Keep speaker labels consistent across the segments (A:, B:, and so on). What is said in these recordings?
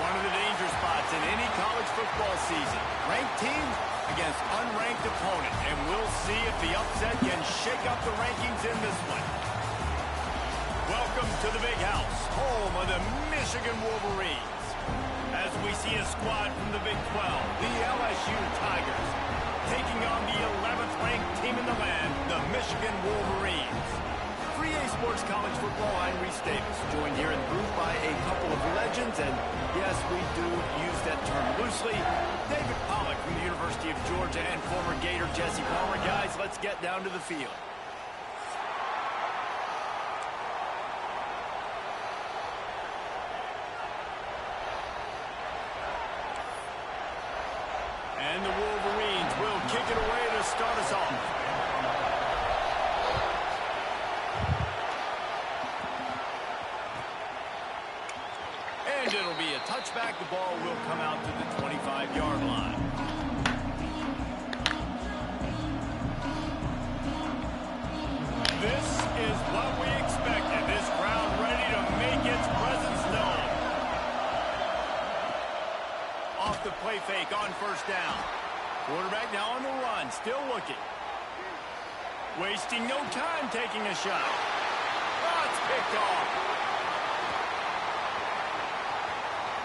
A: One of the danger spots in any college football season. Ranked teams against unranked opponent. And we'll see if the upset can shake up the rankings in this one. Welcome to the Big House, home of the Michigan Wolverines. As we see a squad from the Big 12, the LSU Tigers, taking on the 11th ranked team in the land, the Michigan Wolverines. 3A Sports College Football, I'm Reese Davis, joined here in the booth by a couple of legends, and yes, we do use that term loosely. David Pollack from the University of Georgia and former Gator Jesse Palmer. Guys, let's get down to the field. And the Wolverines will kick it away to start us off. And it'll be a touchback. The ball will come out to the 25-yard line. This is what we expected. This crowd ready to make its presence known. Off the play fake on first down. Quarterback now on the run, still looking. Wasting no time taking a shot. Oh, it's picked off.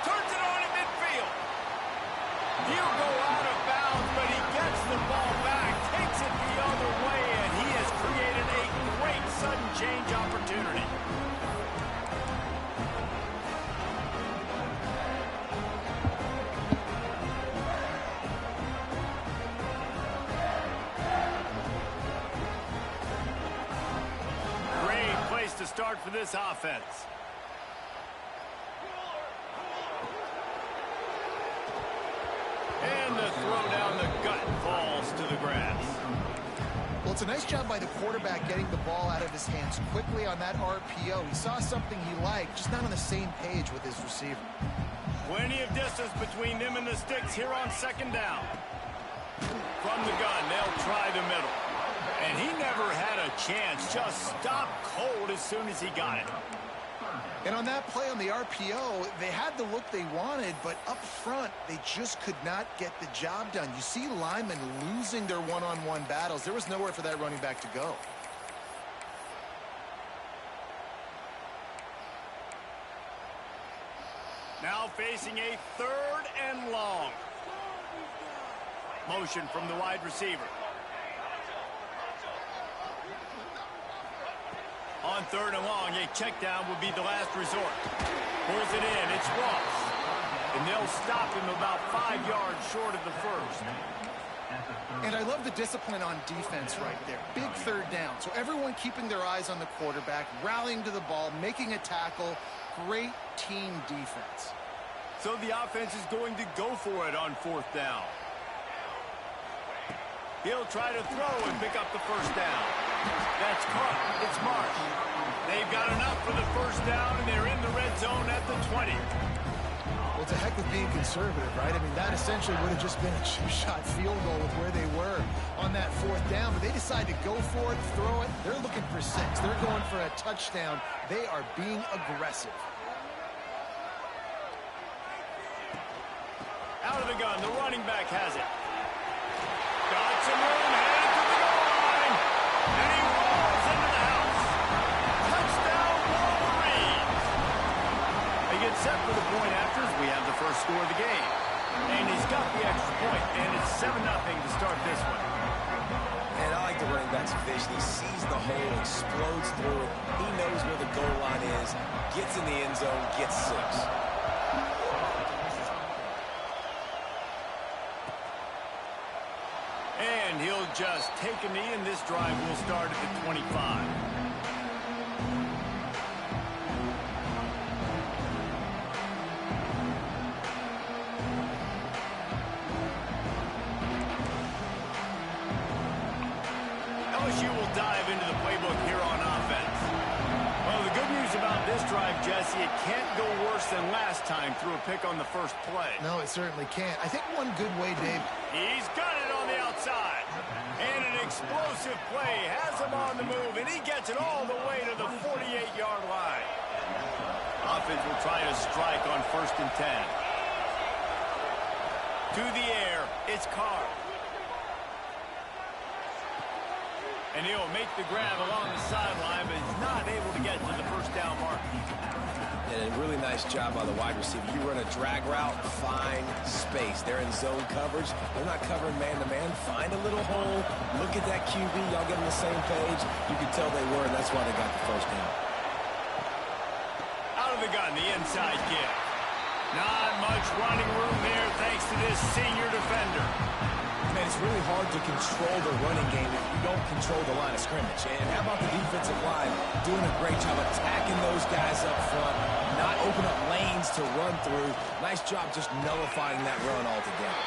A: Turns it on in midfield. He'll go out of bounds, but he gets the ball back, takes it the other way, and he has created a great sudden change opportunity. Great place to start for this offense. And the throw down the gut falls to the grass.
B: Well, it's a nice job by the quarterback getting the ball out of his hands quickly on that RPO. He saw something he liked, just not on the same page with his receiver.
A: Plenty of distance between them and the sticks here on second down. From the gun, they'll try the middle. And he never had a chance, just stopped cold as soon as he got it.
B: And on that play on the RPO, they had the look they wanted, but up front, they just could not get the job done. You see linemen losing their one-on-one battles. There was nowhere for that running back to go.
A: Now facing a 3rd and long. Motion from the wide receiver. On 3rd and long, a check down would be the last resort. Pulls it in, it's Ross. And they'll stop him about 5 yards short of the first.
B: And I love the discipline on defense right there. Big 3rd down. So everyone keeping their eyes on the quarterback, rallying to the ball, making a tackle. Great team defense.
A: So the offense is going to go for it on 4th down. He'll try to throw and pick up the first down. That's caught. It's Marsh. They've got enough for the first down, and they're in the red zone at the 20.
B: Well, to heck with being conservative, right? I mean, that essentially would have just been a chip-shot field goal with where they were on that 4th down. But they decide to go for it, throw it. They're looking for 6. They're going for a touchdown. They are being aggressive.
A: Out of the gun, the running back has it. Got some room, headed to the goal line. And he rolls into the house. Touchdown, Wolverines. They get set for the point after as we have the first score of the game. And he's got the extra point, and it's 7-0 to start this one.
C: And I like the running back quarterback's vision. He sees the hole, explodes through it. He knows where the goal line is, gets in the end zone, gets 6.
A: And he'll just take a knee, and this drive will start at the 25. LSU will dive into the playbook here on offense. Well, the good news about this drive, Jesse, it can't go worse than last time through a pick on the first play.
B: No, it certainly can't. I think one good way, Dave.
A: He's got it on the outside. And an explosive play has him on the move, and he gets it all the way to the 48-yard line. Offense will try to strike on 1st and 10. To the air, it's Carr. And he'll make the grab along the sideline, but he's not able to get to the first down mark.
C: And a really nice job by the wide receiver. You run a drag route, find space. They're in zone coverage. They're not covering man-to-man. Find a little hole. Look at that QB. Y'all get on the same page. You can tell they were, and that's why they got the first down.
A: Out of the gun, the inside kick. Not much running room there thanks to this senior defender.
C: Man, it's really hard to control the running game if you don't control the line of scrimmage. And how about the defensive line doing a great job attacking those guys up front, not open up lanes to run through. Nice job just nullifying that run altogether.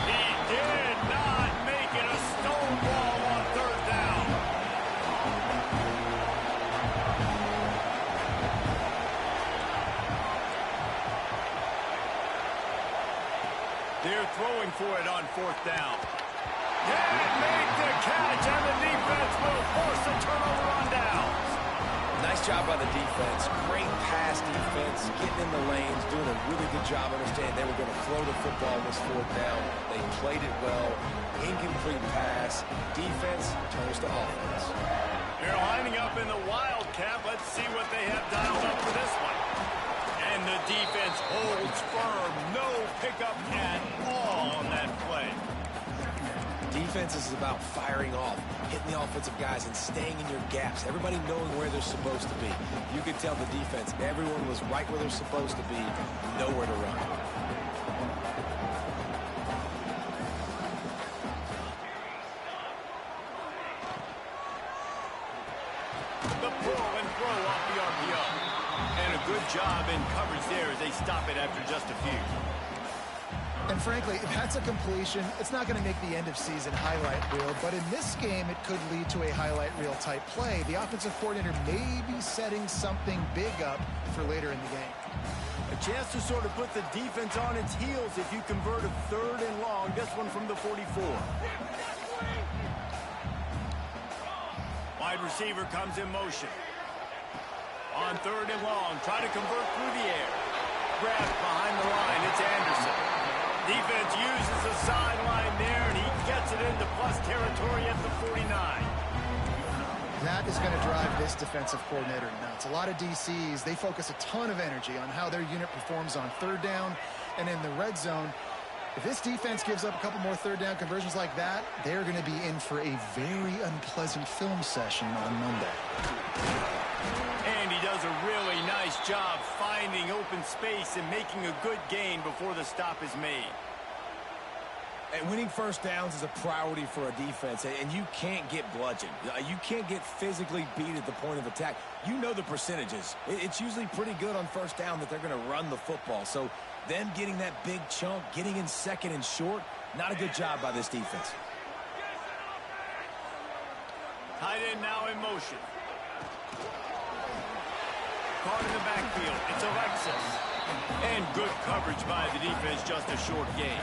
A: He did not make it a stonewall on 3rd down. They're throwing for it on 4th down. Can't make the catch, and the defense will force a turnover on downs.
C: Nice job by the defense. Great pass defense, getting in the lanes, doing a really good job understanding they were going to throw the football on this 4th down. They played it well. Incomplete pass. Defense turns to offense.
A: They're lining up in the Wildcat. Let's see what they have dialed up for this one. And the defense holds firm. No pickup at all on that play.
C: Defense is about firing off, hitting the offensive guys, and staying in your gaps. Everybody knowing where they're supposed to be. You could tell the defense, everyone was right where they're supposed to be, nowhere to run.
A: The pull and throw off the RPO. And a good job in coverage there as they stop it after just a few.
B: And frankly, if that's a completion, it's not going to make the end-of-season highlight reel. But in this game, it could lead to a highlight reel type play. The offensive coordinator may be setting something big up for later in the game.
A: A chance to sort of put the defense on its heels if you convert a 3rd and long. This one from the 44. Wide receiver comes in motion. On 3rd and long, try to convert through the air. Grabbed behind the line, it's Anderson. Defense uses the sideline there, and he gets it into plus territory at the 49.
B: That is going to drive this defensive coordinator nuts. A lot of DCs, they focus a ton of energy on how their unit performs on 3rd down and in the red zone. If this defense gives up a couple more 3rd down conversions like that, they're going to be in for a very unpleasant film session on Monday.
A: And he does a really nice job finding open space and making a good gain before the stop is made.
C: And winning 1st downs is a priority for a defense, and you can't get bludgeoned. You can't get physically beat at the point of attack. You know the percentages. It's usually pretty good on 1st down that they're going to run the football. So them getting that big chunk, getting in 2nd and short, not a good job by this defense.
A: Tight end now in motion. Caught in the backfield. It's Alexis. And good coverage by the defense, just a short gain.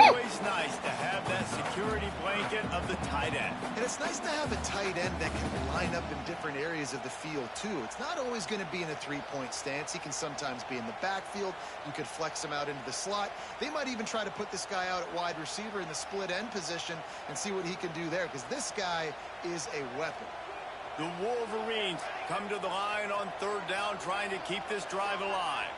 A: Always nice to have that security blanket of the tight end.
B: And it's nice to have a tight end that can line up in different areas of the field, too. It's not always going to be in a 3-point stance. He can sometimes be in the backfield. You could flex him out into the slot. They might even try to put this guy out at wide receiver in the split end position and see what he can do there, because this guy is a weapon.
A: The Wolverines come to the line on 3rd down, trying to keep this drive alive.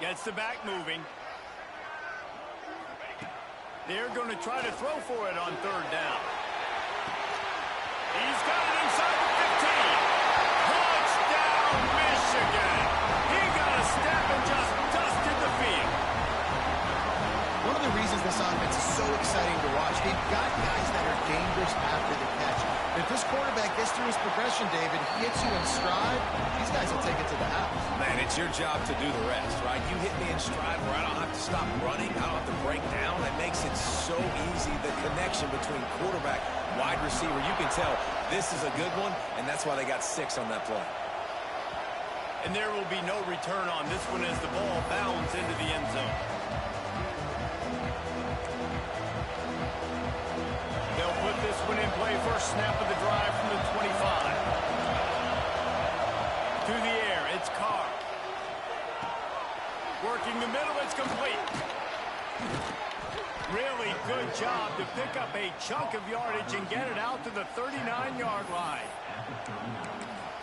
A: Gets the back moving. They're going to try to throw for it on third down. He's got it inside the 15. Touchdown, Michigan. He got a step and just dusted the field.
B: One of the reasons this offense is so exciting to watch, they've got guys that are dangerous after the catch. If this quarterback gets through his progression, David, he hits you in stride, these guys will take it to the house.
C: Man, it's your job to do the rest, right? You hit me in stride where I don't have to stop running, I don't have to break down. That makes it so easy, the connection between quarterback, wide receiver. You can tell this is a good one, and that's why they got 6 on that play.
A: And there will be no return on this one as the ball bounds into the end zone. They'll put this one in play. First snap of the drive from the 25. To the air, it's Carr. Working the middle, it's complete. Really good job to pick up a chunk of yardage and get it out to the 39-yard line.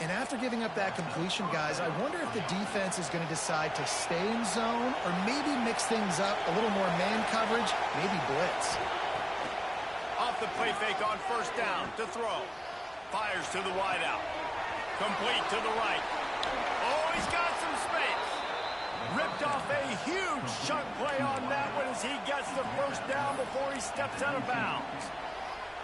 B: And after giving up that completion, guys, I wonder if the defense is going to decide to stay in zone or maybe mix things up, a little more man coverage, maybe blitz.
A: Off the play fake on first down to throw. Fires to the wideout. Complete to the right. Oh, he's got some space. Ripped off a huge chunk play on that one as he gets the first down before he steps out of bounds.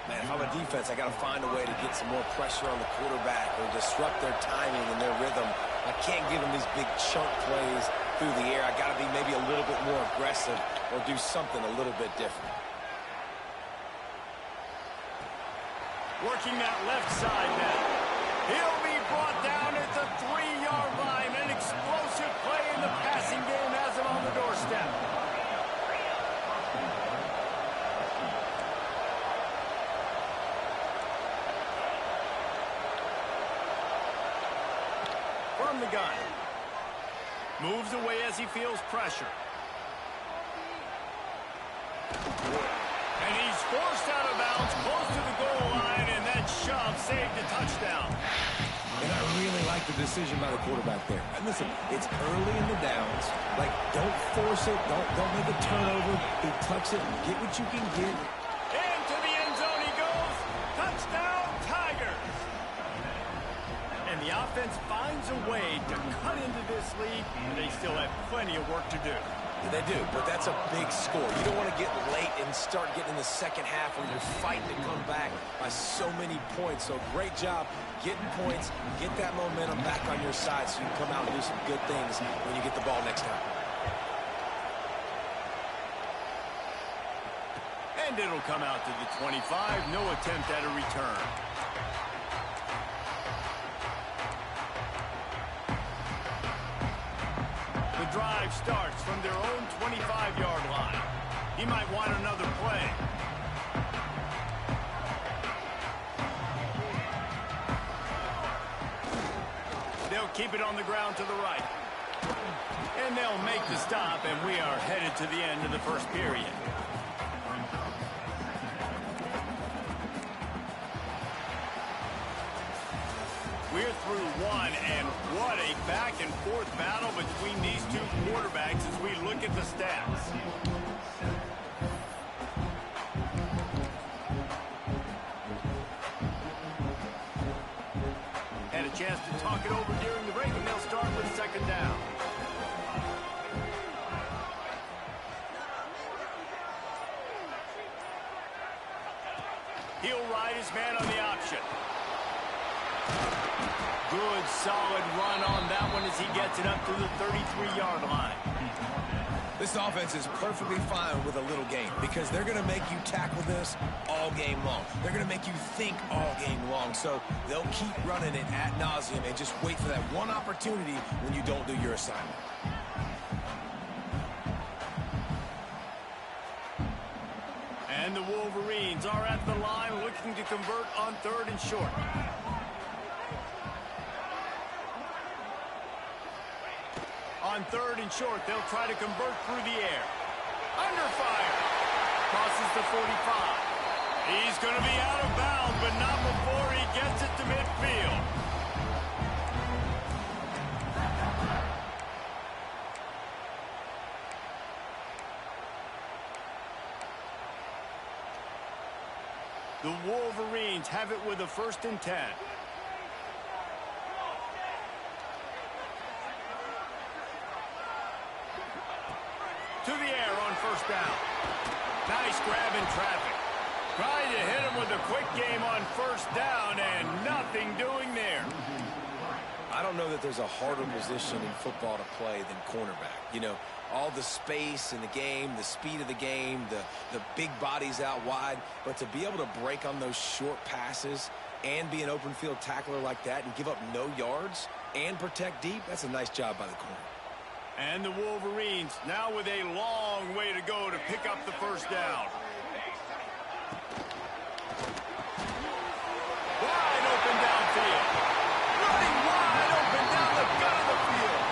C: Man, if I'm a defense, I got to find a way to get some more pressure on the quarterback or disrupt their timing and their rhythm. I can't give them these big chunk plays through the air. I got to be maybe a little bit more aggressive or do something a little bit different.
A: Working that left side now. He'll be brought down at the 3-yard line. An explosive play in the passing game has him on the doorstep. From the gun. Moves away as he feels pressure. And he's forced out of bounds close to the goal line, and that shove saved a touchdown.
C: And I really like the decision by the quarterback there. And listen, it's early in the downs. Like, don't force it. Don't make a turnover. He tucks it. Get what you can get.
A: Into the end zone he goes. Touchdown, Tigers. And the offense finds a way to cut into this lead. They still have plenty of work to do.
C: They do, but that's a big score. You don't want to get late and start getting in the second half where you're fighting to come back by so many points. So great job getting points, get that momentum back on your side so you can come out and do some good things when you get the ball next time.
A: And it'll come out to the 25. No attempt at a return. The drive starts from their own 25-yard line. He might want another play. They'll keep it on the ground to the right. And they'll make the stop, and we are headed to the end of the first period. We're through one, and what a back-and-forth battle between these two quarterbacks as we look at the stats. Had a chance to talk it over during the break, and they'll start with second down. He'll ride his man on the option. Good, solid run on that one as he gets it up to the 33-yard line.
C: This offense is perfectly fine with a little game because they're going to make you tackle this all game long. They're going to make you think all game long. So they'll keep running it ad nauseum and just wait for that one opportunity when you don't do your assignment.
A: And the Wolverines are at the line looking to convert on third and short. On third and short, they'll try to convert through the air. Under fire. Crosses the 45. He's going to be out of bounds, but not before he gets it to midfield. Wolverines have it with a 1st and 10. To the air on 1st down. Nice grab in traffic. Trying to hit him with a quick game on 1st down, and nothing doing there.
C: I don't know that there's a harder position in football to play than cornerback. You know, all the space in the game, the speed of the game, the big bodies out wide. But to be able to break on those short passes and be an open field tackler like that and give up no yards and protect deep, that's a nice job by the corner.
A: And the Wolverines now with a long way to go to pick up the 1st down. Wide open downfield. Running wide open down the gut of the field.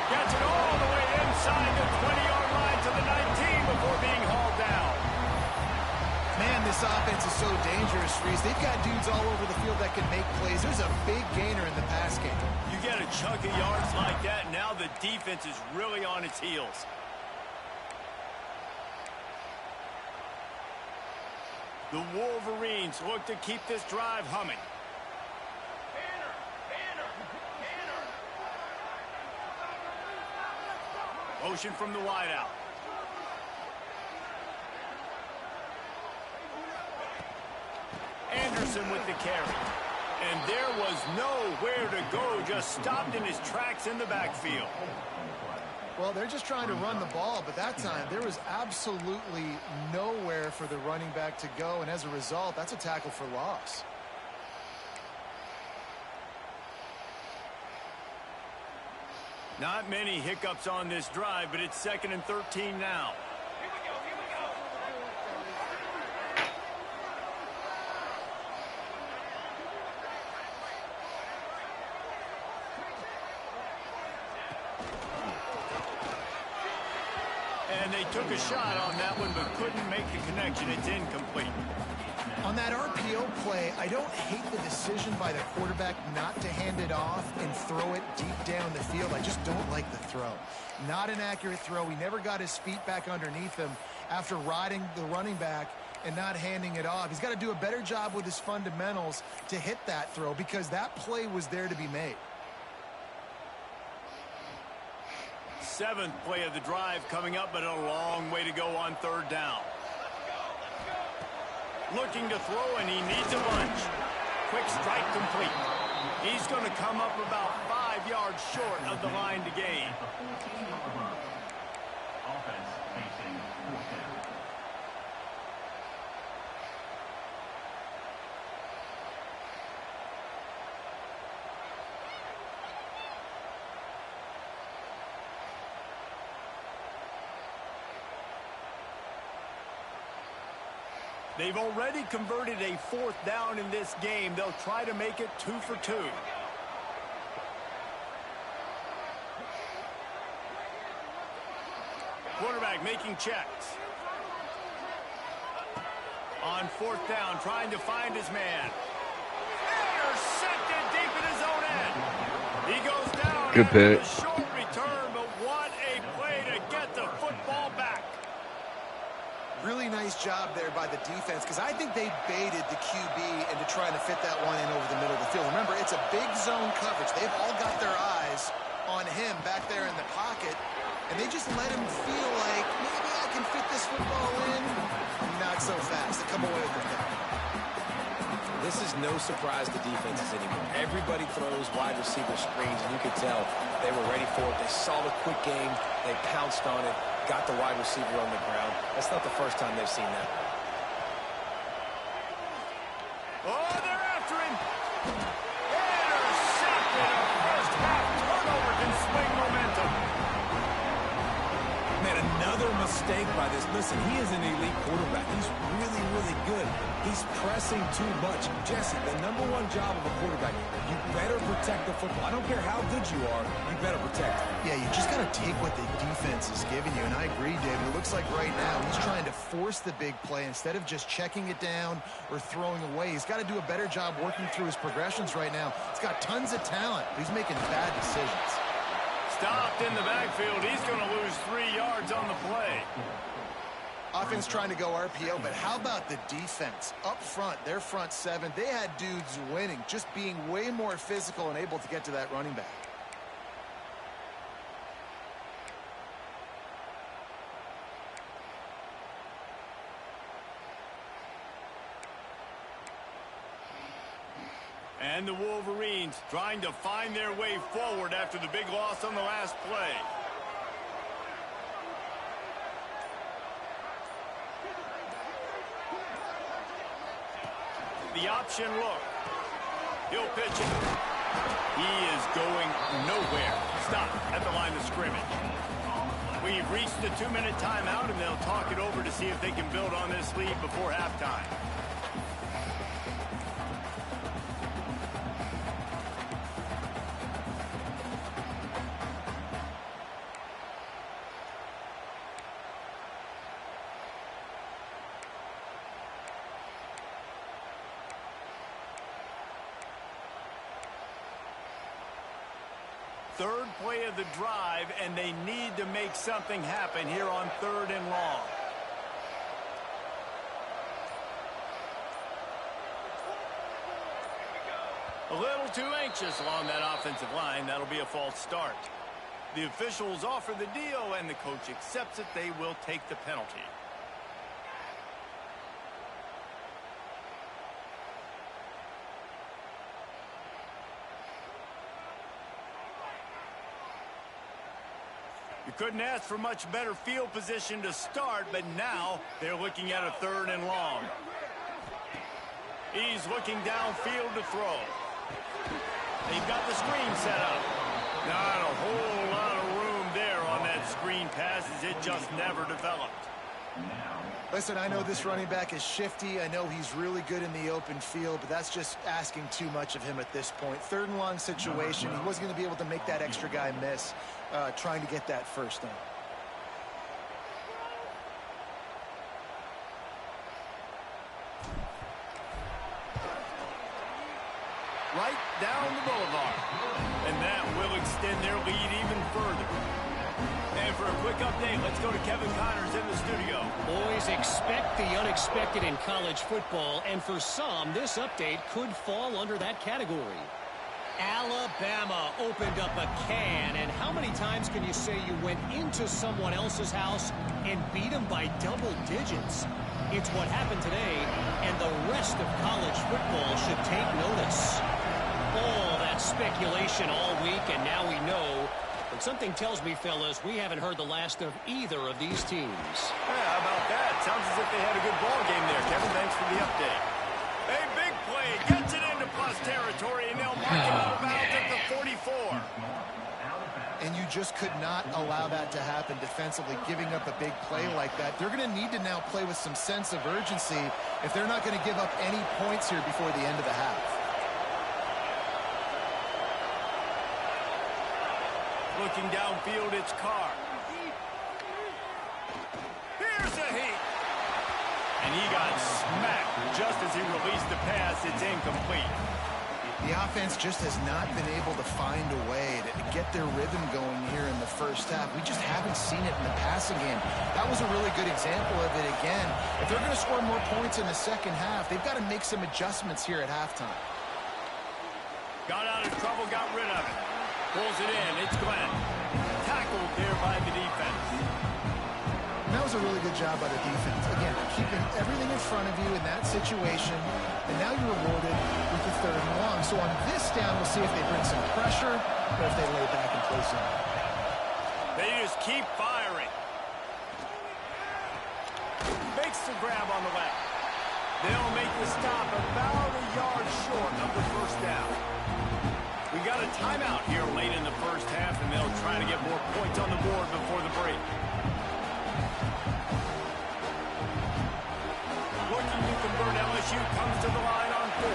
A: Gets it all the way inside the 20-yard line to the 19 before being hauled down.
B: Man, this offense is so dangerous, Reese. They've got dudes all over the field that can make plays. There's a big gainer in the pass game.
A: You get a chunk of yards like that, now the defense is really on its heels. The Wolverines look to keep this drive humming. Motion from the wideout. Anderson with the carry. And there was nowhere to go, just stopped in his tracks in the backfield.
B: Well, they're just trying to run the ball, but that time there was absolutely nowhere for the running back to go, and as a result, that's a tackle for loss.
A: Not many hiccups on this drive, but it's 2nd and 13 now. And they took a shot on that one, but couldn't make the connection. It's incomplete.
B: On that RPO play, I don't hate the decision by the quarterback not to hand it off and throw it deep down the field. I just don't like the throw. Not an accurate throw. He never got his feet back underneath him after riding the running back and not handing it off. He's got to do a better job with his fundamentals to hit that throw because that play was there to be made.
A: 7th play of the drive coming up, but a long way to go on 3rd down. Looking to throw, and he needs a bunch. Quick strike complete. He's going to come up about 5 yards short of the line to gain.
D: Offense facing 4th down.
A: They've already converted a 4th down in this game. They'll try to make it 2 for 2. Quarterback making checks. On 4th down, trying to find his man. Intercepted deep in his own end. He goes down.
E: Good pick.
A: A short return, but what a play to get the football back.
B: Really nice job there by the defense because I think they baited the QB into trying to fit that one in over the middle of the field. Remember, it's a big zone coverage. They've all got their eyes on him back there in the pocket, and they just let him feel like maybe I can fit this football in. Not so fast. They come away with the pick.
C: This is no surprise to defenses anymore. Everybody throws wide receiver screens, and you could tell they were ready for it. They saw the quick game. They pounced on it, got the wide receiver on the ground. That's not the first time they've seen that.
A: Oh, they're after him. Intercepted. A first half turnover can swing momentum.
C: Man, another mistake by this. Listen, he is an elite quarterback. He's really, really good. He's pressing too much. Jesse, the #1 job of a quarterback, you better protect the football. I don't care how good you are, you better protect it.
B: Yeah, you just got to take what the defense is giving you, and I agree, David. It looks like right now he's trying to force the big play instead of just checking it down or throwing away. He's got to do a better job working through his progressions right now. He's got tons of talent, but he's making bad decisions.
A: Stopped in the backfield. He's going to lose 3 yards on the play.
B: Offense trying to go RPO, but how about the defense? Up front, their front seven, they had dudes winning, just being way more physical and able to get to that running back.
A: And the Wolverines trying to find their way forward after the big loss on the last play. The option look. He'll pitch it. He is going nowhere. Stop at the line of scrimmage. We've reached the 2-minute timeout, and they'll talk it over to see if they can build on this lead before halftime. Third play of the drive, and they need to make something happen here on 3rd and long. A little too anxious along that offensive line. That'll be a false start. The officials offer the deal, and the coach accepts it. They will take the penalty. You couldn't ask for much better field position to start, but now they're looking at a 3rd and long. He's looking downfield to throw. They've got the screen set up. Not a whole lot of room there on that screen pass as it just never developed.
B: Listen, I know this running back is shifty. I know he's really good in the open field, but that's just asking too much of him at this point. 3rd and long situation. He wasn't going to be able to make that extra guy miss trying to get that first down.
A: Right down the boulevard. And that will extend their lead even further. And for a quick update, let's go to Kevin Connors in the studio.
E: Boys, expect the unexpected in college football, and for some, this update could fall under that category. Alabama opened up a can, and how many times can you say you went into someone else's house and beat them by double digits? It's what happened today, and the rest of college football should take notice. All that speculation all week, and now we know. But something tells me, fellas, we haven't heard the last of either of these teams.
A: Yeah, how about that? Sounds as if they had a good ball game there, Kevin. Thanks for the update. A big play gets it into plus territory, and they'll mark it out of bounds at the 44.
B: And you just could not allow that to happen defensively, giving up a big play like that. They're going to need to now play with some sense of urgency if they're not going to give up any points here before the end of the half.
A: Looking downfield, it's Carr. Here's a heat. And he got smacked just as he released the pass. It's incomplete.
B: The offense just has not been able to find a way to get their rhythm going here in the first half. We just haven't seen it in the passing game. That was a really good example of it again. If they're going to score more points in the second half, they've got to make some adjustments here at halftime.
A: Got out of trouble, got rid of it. Pulls it in. It's Glenn. Tackled there by the defense.
B: And that was a really good job by the defense. Again, keeping everything in front of you in that situation, and now you're rewarded with the 3rd and long. So on this down, we'll see if they bring some pressure or if they lay back and play some.
A: They just keep firing. Makes the grab on the left. They'll make the stop about a yard short of the first down. We got a timeout here late in the first half, and they'll try to get more points on the board before the break. Looking to convert, LSU comes to the line on 4.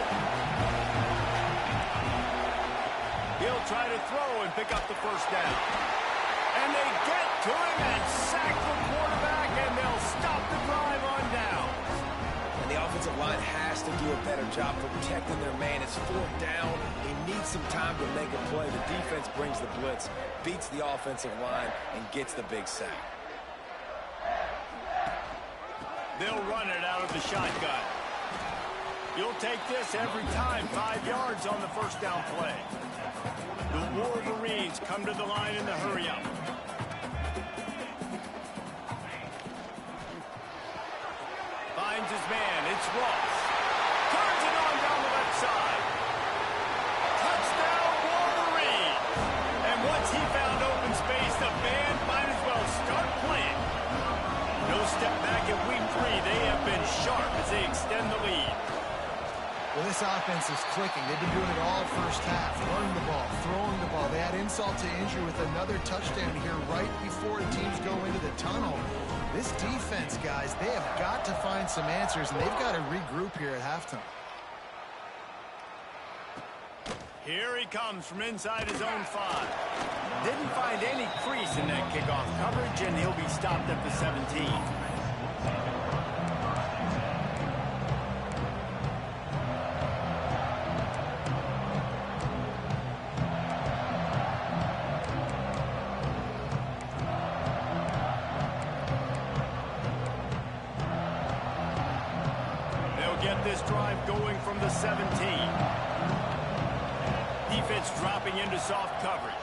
A: He'll try to throw and pick up the first down. And they get to him and sack the quarterback, and they'll stop the drive on down.
C: And the offensive line has to do a better job protecting their man. It's 4th down. He needs some time to make a play. The defense brings the blitz, beats the offensive line, and gets the big sack.
A: They'll run it out of the shotgun. You'll take this every time. 5 yards on the first down play. The Wolverines come to the line in the hurry-up. Finds his man. It's Ross. Turns it on down the left side. Touchdown, Wolverines. And once he found open space, the band might as well start playing. No step back at week 3. They have been sharp as they extend the lead.
B: Well, this offense is clicking. They've been doing it all first half. Running the ball, throwing the ball. They had insult to injury with another touchdown here right before teams go into the tunnel. This defense, guys, they have got to find some answers, and they've got to regroup here at halftime.
A: Here he comes from inside his own 5. Didn't find any crease in that kickoff coverage, and he'll be stopped at the 17. Get this drive going from the 17. Defense dropping into soft coverage.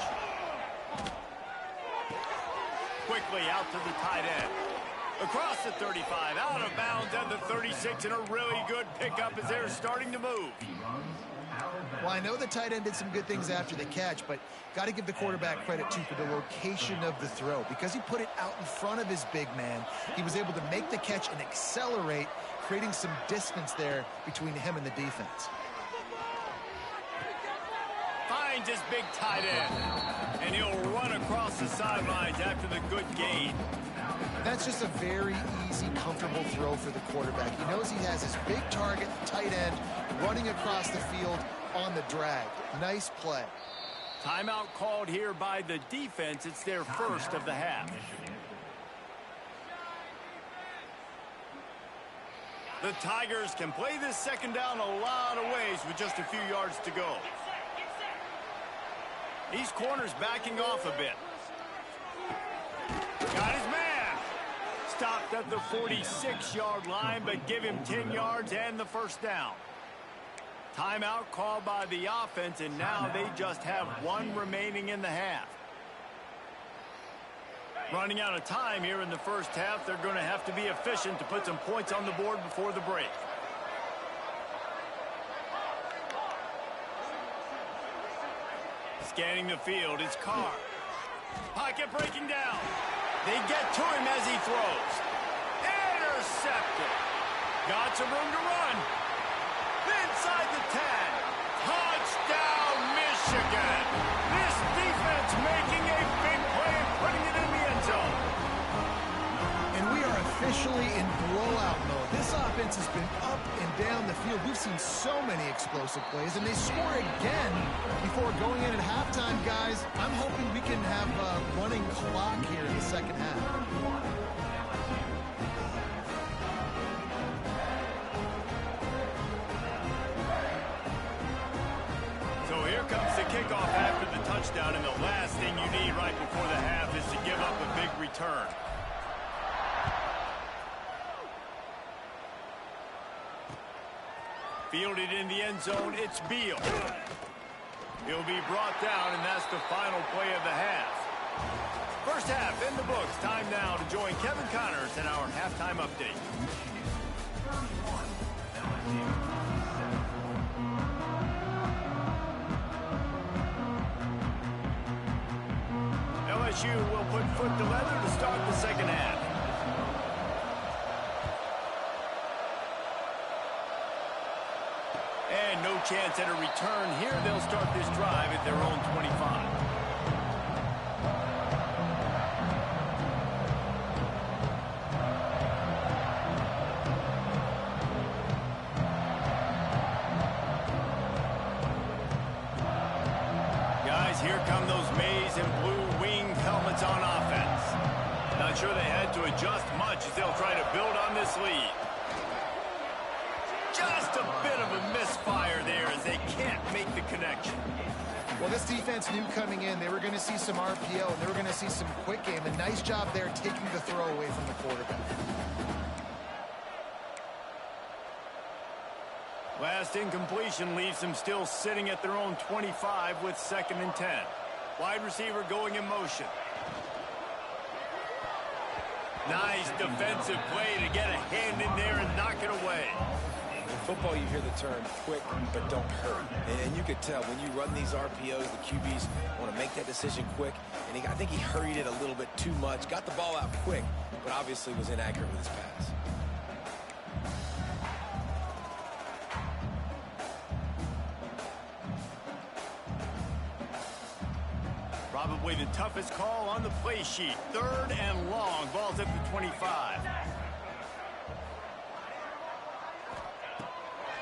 A: Quickly out to the tight end. Across the 35, out of bounds at the 36, and a really good pickup as they're starting to move.
B: Well, I know the tight end did some good things after the catch, but got to give the quarterback credit, too, for the location of the throw. Because he put it out in front of his big man, he was able to make the catch and accelerate, creating some distance there between him and the defense.
A: Finds his big tight end, and he'll run across the sidelines after the good gain.
B: That's just a very easy, comfortable throw for the quarterback. He knows he has his big target, tight end, running across the field on the drag. Nice play.
A: Timeout called here by the defense. It's their first of the half. The Tigers can play this second down a lot of ways with just a few yards to go. These corners backing off a bit. Got his man. Stopped at the 46-yard line, but give him 10 yards and the first down. Timeout called by the offense, and now they just have one remaining in the half. Running out of time here in the first half. They're going to have to be efficient to put some points on the board before the break. Scanning the field, it's Carr. Pocket breaking down. They get to him as he throws. Intercepted. Got some room to run. Inside the 10. Touchdown, Michigan. This defense making a big play and putting it in the end zone.
B: And we are officially in blowout mode. This offense has been up and down the field. We've seen so many explosive plays, and they score again before going in at halftime, guys. I'm hoping we can have a running clock here in the second half.
A: So here comes the kickoff after the touchdown, and the last thing you need right before the half is to give up a big return. Fielded in the end zone, it's Beal. He'll be brought down, and that's the final play of the half. First half in the books. Time now to join Kevin Connors in our halftime update. LSU will put foot to leather to start the second half. And no chance at a return here. They'll start this drive at their own 25. Guys, here come those maize and blue winged helmets on offense. Not sure they had to adjust much as they'll try to build on this lead. Just a bit of a misfire there as they can't make the connection.
B: Well, this defense knew coming in they were going to see some RPO, and they were going to see some quick game. A nice job there taking the throw away from the quarterback.
A: last incompletion leaves them still sitting at their own 25 with 2nd and 10. Wide receiver going in motion. Nice defensive play to get a hand in there and knock it away.
C: In football, you hear the term quick but don't hurt. And you could tell when you run these RPOs, the QBs want to make that decision quick. And I think he hurried it a little bit too much. Got the ball out quick, but obviously was inaccurate with his pass.
A: Probably the toughest call on the play sheet. 3rd and long. Ball's at the 25.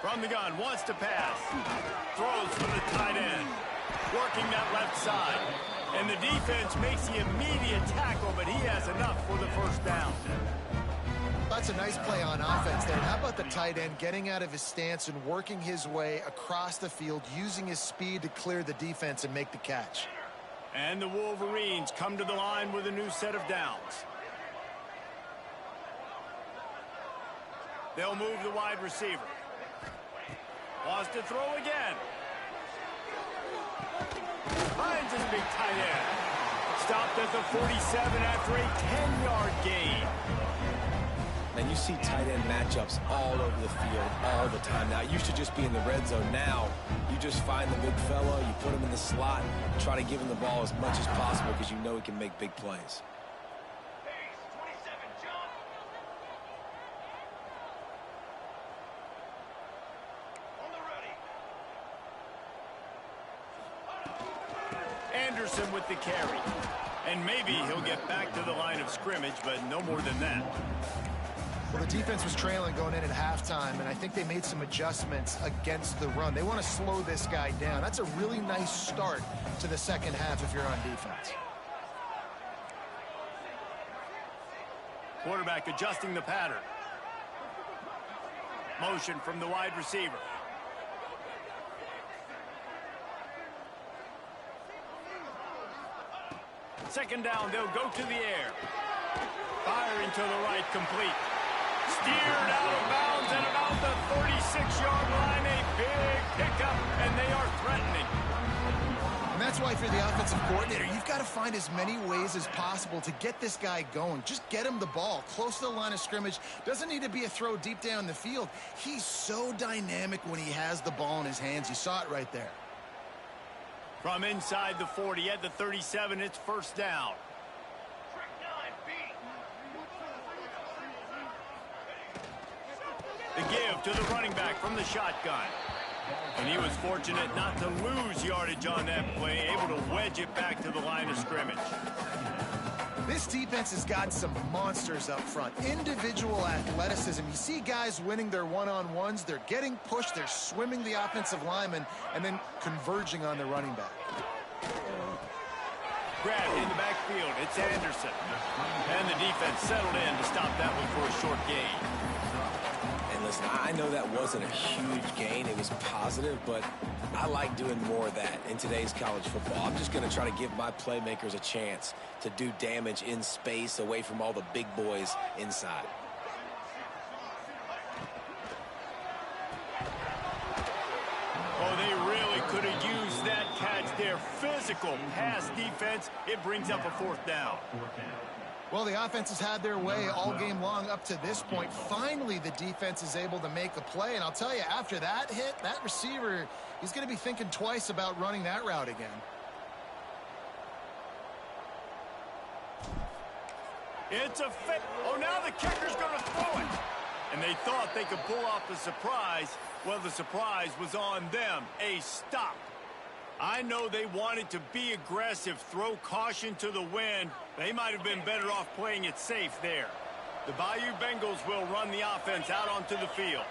A: From the gun, wants to pass. Throws for the tight end. Working that left side. And the defense makes the immediate tackle, but he has enough for the 1st down.
B: That's a nice play on offense there. How about the tight end getting out of his stance and working his way across the field, using his speed to clear the defense and make the catch.
A: And the Wolverines come to the line with a new set of downs. They'll move the wide receiver. Wants to throw again. Finds his big tight end. Stopped at the 47 after a 10-yard gain.
C: And you see tight end matchups all over the field all the time. Now, it used to just be in the red zone. Now, you just find the big fella, you put him in the slot, try to give him the ball as much as possible because you know he can make big plays.
A: Anderson with the carry. And maybe he'll get back to the line of scrimmage, but no more than that.
B: Well, the defense was trailing going in at halftime, and I think they made some adjustments against the run. They want to slow this guy down. That's a really nice start to the 2nd half if you're on defense.
A: Quarterback adjusting the pattern. Motion from the wide receiver. Second down, they'll go to the air. Firing to the right, complete. Steered out of bounds at about the 36-yard line. A big pickup, and they are threatening.
B: And that's why, if you're the offensive coordinator, you've got to find as many ways as possible to get this guy going. Just get him the ball close to the line of scrimmage. Doesn't need to be a throw deep down the field. He's so dynamic when he has the ball in his hands. You saw it right there.
A: From inside the 40 at the 37, it's 1st down. The give to the running back from the shotgun. And he was fortunate not to lose yardage on that play, able to wedge it back to the line of scrimmage.
B: This defense has got some monsters up front. Individual athleticism. You see guys winning their one-on-ones. They're getting pushed. They're swimming the offensive lineman and then converging on the running back.
A: Grabbed in the backfield. It's Anderson. And the defense settled in to stop that one for a short gain.
C: And listen, I know that wasn't a huge gain. It was positive, but I like doing more of that in today's college football. I'm just going to try to give my playmakers a chance to do damage in space away from all the big boys inside.
A: Oh, they really could have used that catch there. Physical pass defense. It brings up a 4th down.
B: Well, the offense has had their way all game long up to this point. Finally, the defense is able to make a play. And I'll tell you, after that hit, that receiver, he's going to be thinking twice about running that route again.
A: It's a fit. Oh, now the kicker's going to throw it. And they thought they could pull off the surprise. Well, the surprise was on them. A stop. I know they wanted to be aggressive, throw caution to the wind. They might have been better off playing it safe there. The Bayou Bengals will run the offense out onto the field.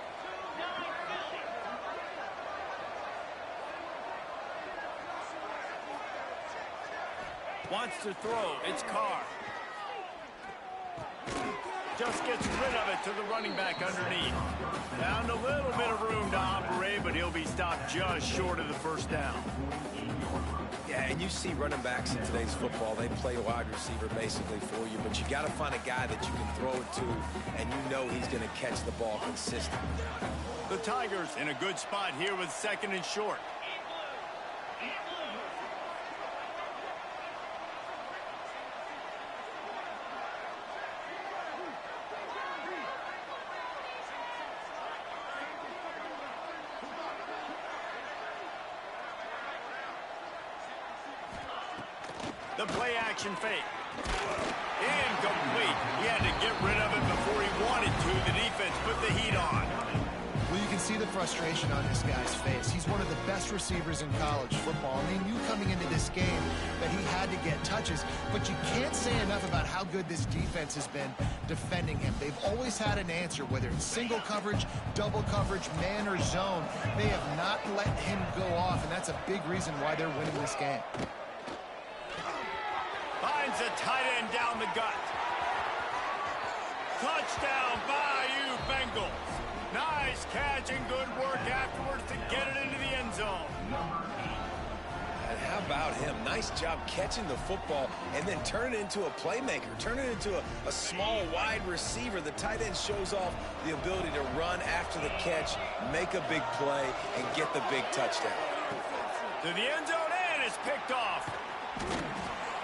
A: Wants to throw. It's Carr. Just gets rid of it to the running back underneath. Found a little bit of room to operate, but he'll be stopped just short of the first down.
C: Yeah, and you see running backs in today's football, they play wide receiver basically for you, but you got to find a guy that you can throw it to, and you know he's going to catch the ball consistently.
A: The Tigers in a good spot here with 2nd and short. The play-action fake. Incomplete. He had to get rid of it before he wanted to. The defense put the heat on.
B: Well, you can see the frustration on this guy's face. He's one of the best receivers in college football, and they knew coming into this game that he had to get touches, but you can't say enough about how good this defense has been defending him. They've always had an answer, whether it's single coverage, double coverage, man or zone. They have not let him go off, and that's a big reason why they're winning this game.
A: Finds a tight end down the gut. Touchdown, Bayou Bengals. Nice catch and good work afterwards to get it into the end zone.
C: And how about him? Nice job catching the football and then turn it into a playmaker. Turn it into a small, wide receiver. The tight end shows off the ability to run after the catch, make a big play, and get the big touchdown.
A: To the end zone, and it's picked off.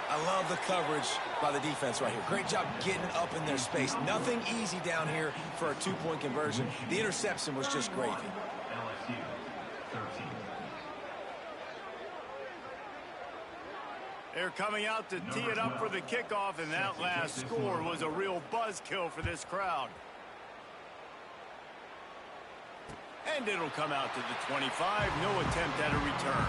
C: I love the coverage by the defense right here. Great job getting up in their space. Nothing easy down here for a 2-point conversion. The interception was just gravy.
D: LSU 13.
A: They're coming out to tee it up for the kickoff, and that last score was a real buzzkill for this crowd. And it'll come out to the 25. No attempt at a return.